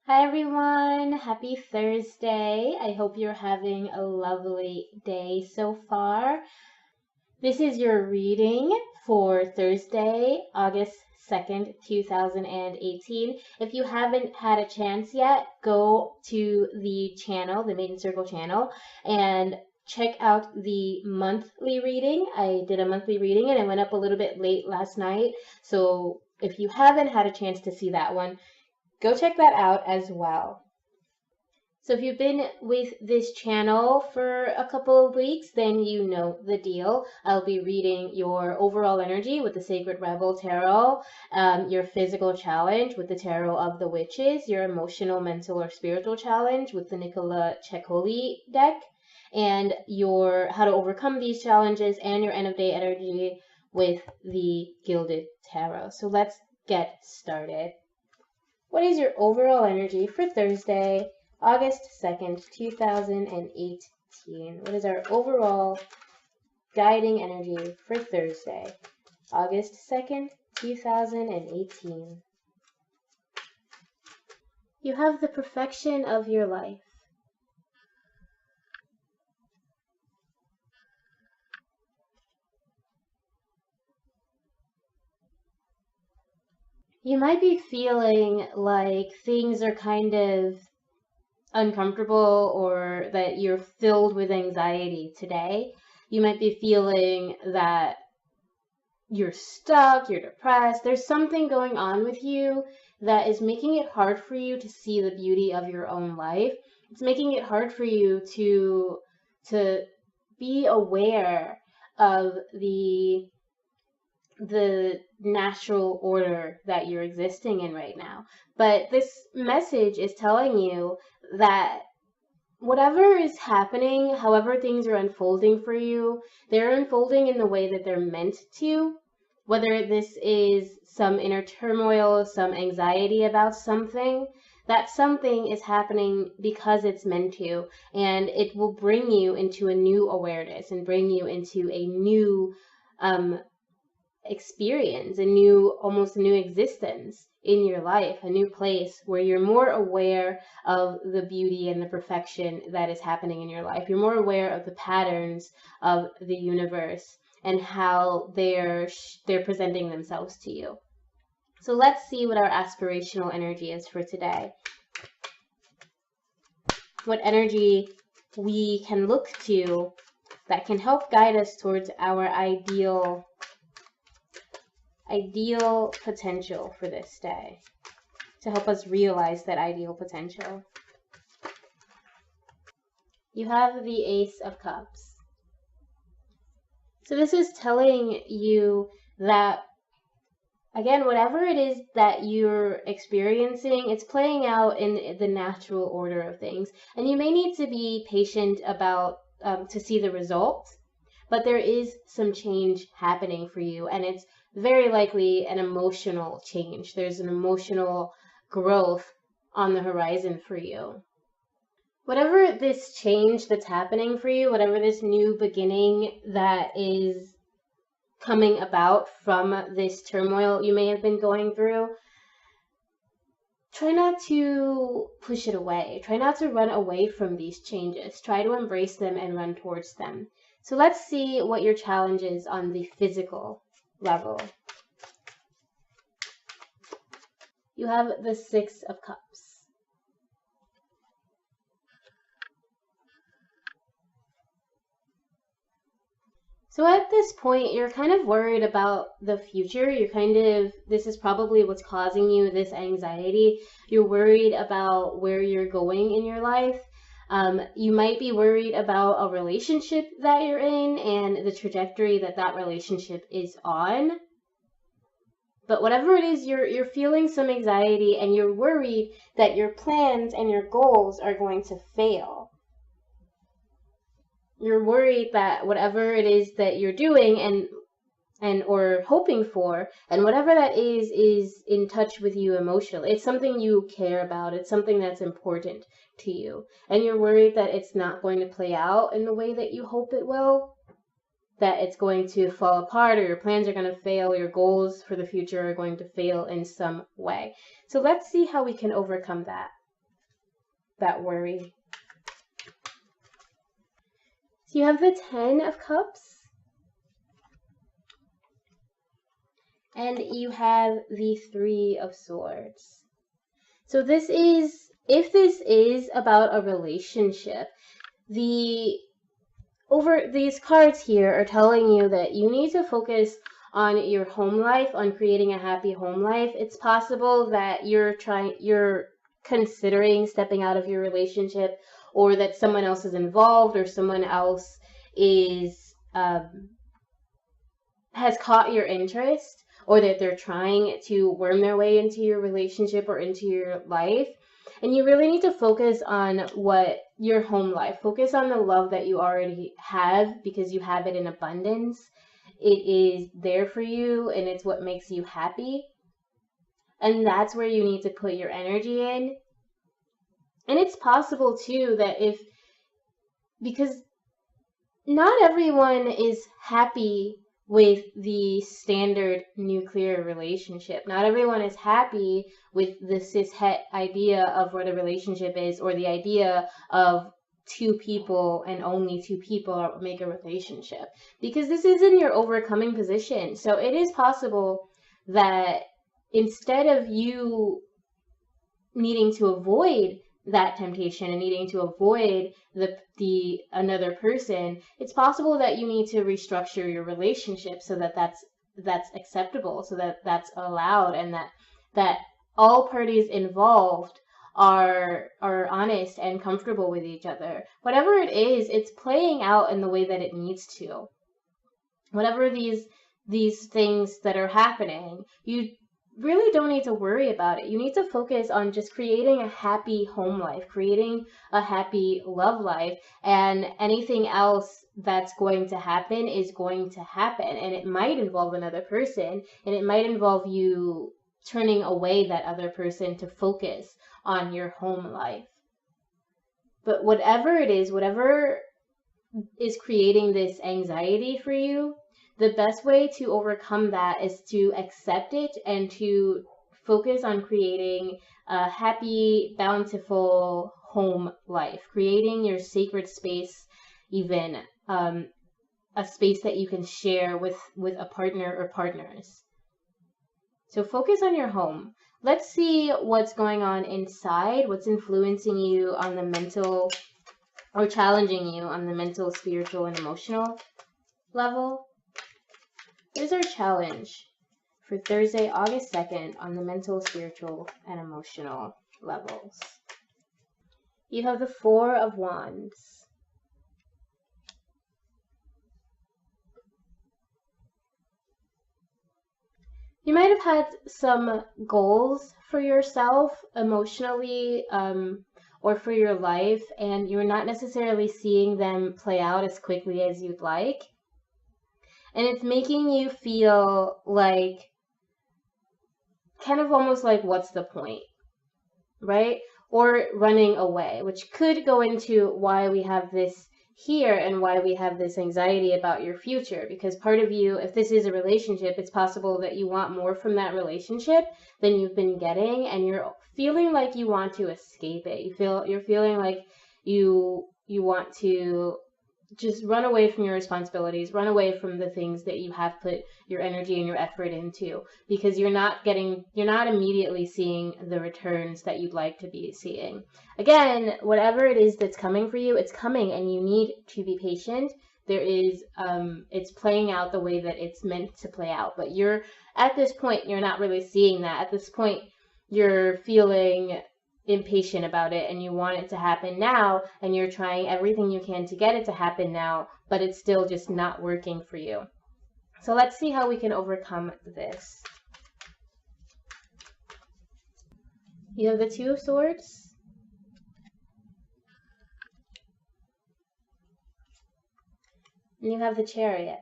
Hi everyone, happy Thursday. I hope you're having a lovely day so far. This is your reading for Thursday, August 2nd, 2018. If you haven't had a chance yet, go to the channel, the Maiden Circle channel, and check out the monthly reading. I did a monthly reading and it went up a little bit late last night. So if you haven't had a chance to see that one, go check that out as well. So if you've been with this channel for a couple of weeks, then you know the deal. I'll be reading your overall energy with the Sacred Rebel Tarot, your physical challenge with the Tarot of the Witches, your emotional, mental, or spiritual challenge with the Nicola Ceccoli deck, and your how to overcome these challenges and your end of day energy with the Gilded Tarot. So let's get started. What is your overall energy for Thursday, August 2nd, 2018? What is our overall guiding energy for Thursday, August 2nd, 2018? You have the perfection of your life. You might be feeling like things are kind of uncomfortable or that you're filled with anxiety today. You might be feeling that you're stuck, you're depressed. There's something going on with you that is making it hard for you to see the beauty of your own life. It's making it hard for you to be aware of the natural order that you're existing in right now. But this message is telling you that whatever is happening, however things are unfolding for you, they're unfolding in the way that they're meant to. Whether this is some inner turmoil, some anxiety about something, that something is happening because it's meant to, and it will bring you into a new awareness and bring you into a new experience, almost a new existence in your life, a new place where you're more aware of the beauty and the perfection that is happening in your life. You're more aware of the patterns of the universe and how they're presenting themselves to you. So let's see what our aspirational energy is for today. What energy we can look to that can help guide us towards our ideal potential for this day, to help us realize that ideal potential. You have the Ace of Cups. So this is telling you that, again, whatever it is that you're experiencing, it's playing out in the natural order of things. And you may need to be patient about to see the results, but there is some change happening for you, and it's very likely an emotional change. There's an emotional growth on the horizon for you. Whatever this change that's happening for you, whatever this new beginning that is coming about from this turmoil you may have been going through, try not to push it away. Try not to run away from these changes. Try to embrace them and run towards them. So let's see what your challenge is on the physical level. You have the Six of Cups. So at this point, you're kind of worried about the future. This is probably what's causing you this anxiety. You're worried about where you're going in your life. You might be worried about a relationship that you're in and the trajectory that that relationship is on. But whatever it is, you're feeling some anxiety and you're worried that your plans and your goals are going to fail. You're worried that whatever it is that you're doing and or hoping for, and whatever that is in touch with you emotionally. It's something you care about. It's something that's important to you. And you're worried that it's not going to play out in the way that you hope it will, that it's going to fall apart, or your plans are going to fail, your goals for the future are going to fail in some way. So let's see how we can overcome that. that worry. So you have the 10 of Cups, and you have the 3 of Swords. So this is, if this is about a relationship, these cards here are telling you that you need to focus on your home life, on creating a happy home life. It's possible that you're considering stepping out of your relationship, or that someone else is involved, or someone else is has caught your interest, or that they're trying to worm their way into your relationship or into your life. And you really need to focus on your home life. Focus on the love that you already have, because you have it in abundance. It is there for you, and it's what makes you happy. And that's where you need to put your energy in. And it's possible too that because not everyone is happy with the standard nuclear relationship. Not everyone is happy with the cis-het idea of what a relationship is, or the idea of 2 people and only 2 people make a relationship, because this isn't your overcoming position. So it is possible that instead of you needing to avoid that temptation and needing to avoid the another person, it's possible that you need to restructure your relationship so that that's acceptable, so that that's allowed, and that all parties involved are honest and comfortable with each other. Whatever it is, it's playing out in the way that it needs to. Whatever these things that are happening, you really don't need to worry about it. You need to focus on just creating a happy home life, creating a happy love life, and anything else that's going to happen is going to happen. And it might involve another person, and it might involve you turning away that other person to focus on your home life. But whatever it is, whatever is creating this anxiety for you, the best way to overcome that is to accept it and to focus on creating a happy, bountiful home life, creating your sacred space, even a space that you can share with a partner or partners. So focus on your home. Let's see what's going on inside, what's influencing you on the mental, or challenging you on the mental, spiritual, and emotional level. Here's our challenge for Thursday, August 2nd on the mental, spiritual, and emotional levels. You have the 4 of Wands. You might have had some goals for yourself emotionally, or for your life, and you're not necessarily seeing them play out as quickly as you'd like. And it's making you feel like, kind of almost like, what's the point, right? Or running away, which could go into why we have this here and why we have this anxiety about your future. Because part of you, if this is a relationship, it's possible that you want more from that relationship than you've been getting, and you're feeling like you want to escape it. You're feeling like you want to just run away from your responsibilities, run away from the things that you have put your energy and your effort into, because you're not immediately seeing the returns that you'd like to be seeing. Again, whatever it is that's coming for you, it's coming, and you need to be patient. There is, it's playing out the way that it's meant to play out, but at this point, you're not really seeing that. At this point, you're feeling impatient about it, and you want it to happen now, and you're trying everything you can to get it to happen now, but it's still just not working for you. So let's see how we can overcome this. You have the 2 of Swords, and you have the Chariot.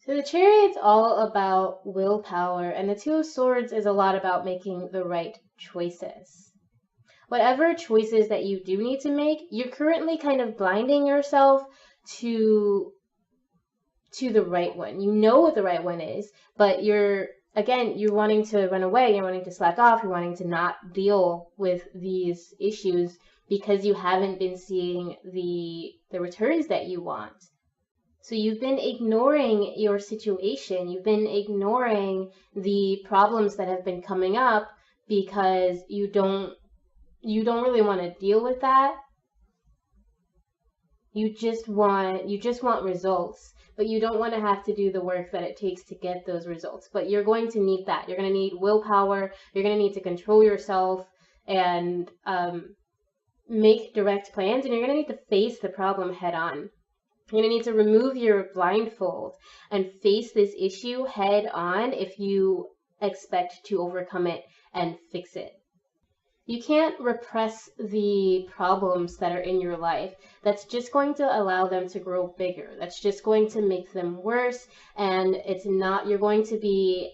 So the Chariot's all about willpower, and the 2 of Swords is a lot about making the right choices. Whatever choices that you do need to make, you're currently kind of blinding yourself to to the right one. You know what the right one is, but you're wanting to run away, you're wanting to slack off, you're wanting to not deal with these issues because you haven't been seeing the returns that you want. So you've been ignoring your situation. You've been ignoring the problems that have been coming up because you don't really want to deal with that. You just want results, but you don't want to have to do the work that it takes to get those results. But you're going to need that. You're going to need willpower. You're going to need to control yourself and make direct plans, and you're going to need to face the problem head on. You're going to need to remove your blindfold and face this issue head on if you expect to overcome it and fix it. You can't repress the problems that are in your life. That's just going to allow them to grow bigger. That's just going to make them worse, and you're going to be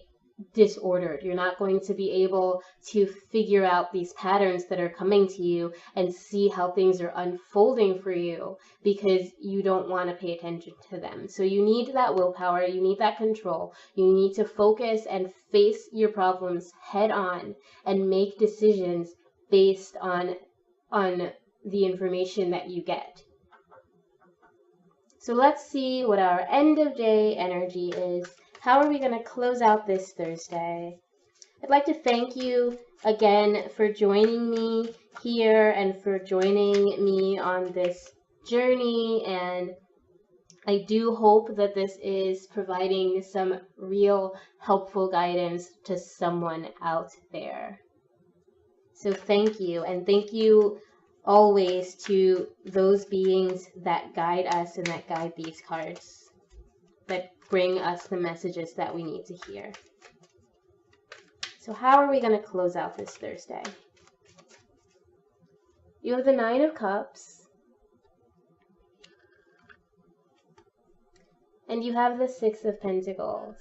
disordered. You're not going to be able to figure out these patterns that are coming to you and see how things are unfolding for you because you don't want to pay attention to them. So you need that willpower, you need that control, you need to focus and face your problems head on and make decisions based on the information that you get. So let's see what our end of day energy is. How are we going to close out this Thursday? I'd like to thank you again for joining me here and for joining me on this journey. And I do hope that this is providing some real helpful guidance to someone out there. So thank you, and thank you always to those beings that guide us and that guide these cards, that bring us the messages that we need to hear. So how are we going to close out this Thursday? You have the Nine of Cups, and you have the Six of Pentacles.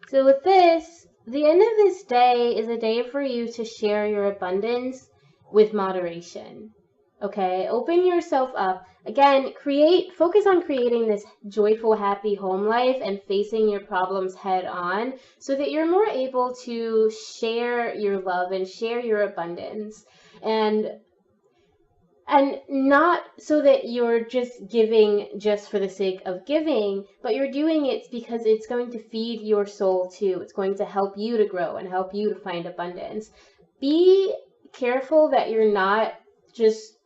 So with this, the end of this day is a day for you to share your abundance with moderation. Okay, open yourself up. Again, focus on creating this joyful, happy home life and facing your problems head on so that you're more able to share your love and share your abundance. And not so that you're just giving just for the sake of giving, but you're doing it because it's going to feed your soul too. It's going to help you to grow and help you to find abundance. Be careful that you're not just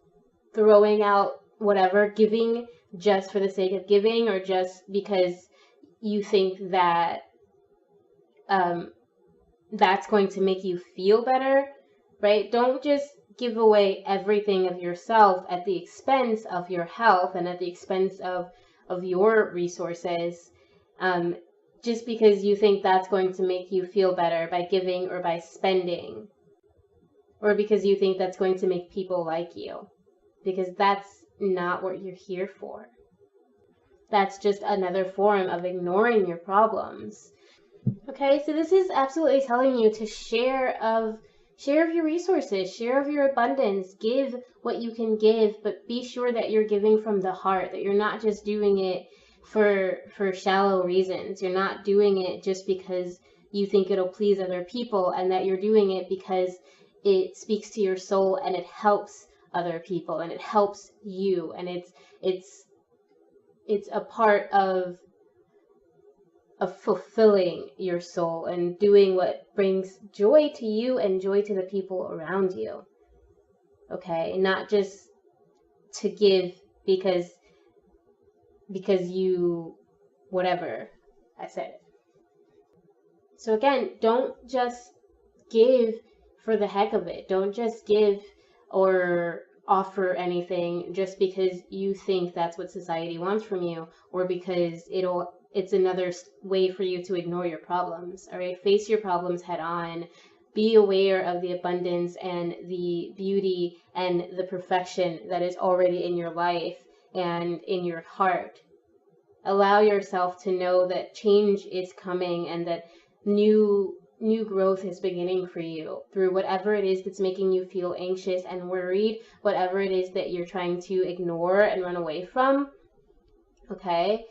throwing out whatever, giving just for the sake of giving or just because you think that that's going to make you feel better, right? Don't just give away everything of yourself at the expense of your health and at the expense of your resources, just because you think that's going to make you feel better by giving or by spending, or because you think that's going to make people like you, because that's not what you're here for. That's just another form of ignoring your problems. Okay, so this is absolutely telling you to share of your resources, share of your abundance, give what you can give, but be sure that you're giving from the heart, that you're not just doing it for shallow reasons. You're not doing it just because you think it'll please other people, and that you're doing it because it speaks to your soul and it helps other people and it helps you, and it's a part of fulfilling your soul and doing what brings joy to you and joy to the people around you. Okay, not just to give because you whatever I said. So again, don't just give for the heck of it. Don't just give or offer anything just because you think that's what society wants from you, or because it's another way for you to ignore your problems. All right, face your problems head on. Be aware of the abundance and the beauty and the perfection that is already in your life and in your heart. Allow yourself to know that change is coming and that new growth is beginning for you through whatever it is that's making you feel anxious and worried, whatever it is that you're trying to ignore and run away from. okay?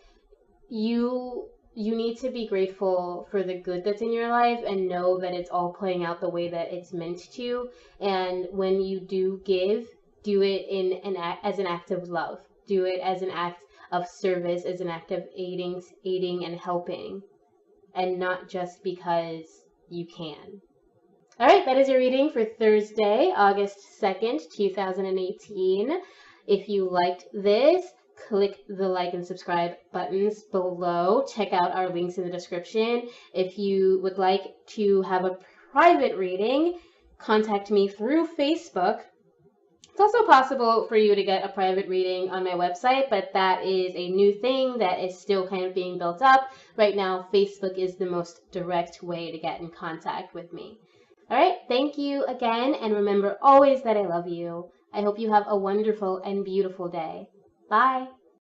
You need to be grateful for the good that's in your life and know that it's all playing out the way that it's meant to. And when you do give, do it as an act of love. Do it as an act of service, as an act of aiding and helping, and not just because you can. All right, that is your reading for Thursday, August 2nd, 2018. If you liked this, click the like and subscribe buttons below. Check out our links in the description. If you would like to have a private reading, contact me through Facebook. It's also possible for you to get a private reading on my website, but that is a new thing that is still kind of being built up. Right now, Facebook is the most direct way to get in contact with me. All right, thank you again, and remember always that I love you. I hope you have a wonderful and beautiful day. Bye.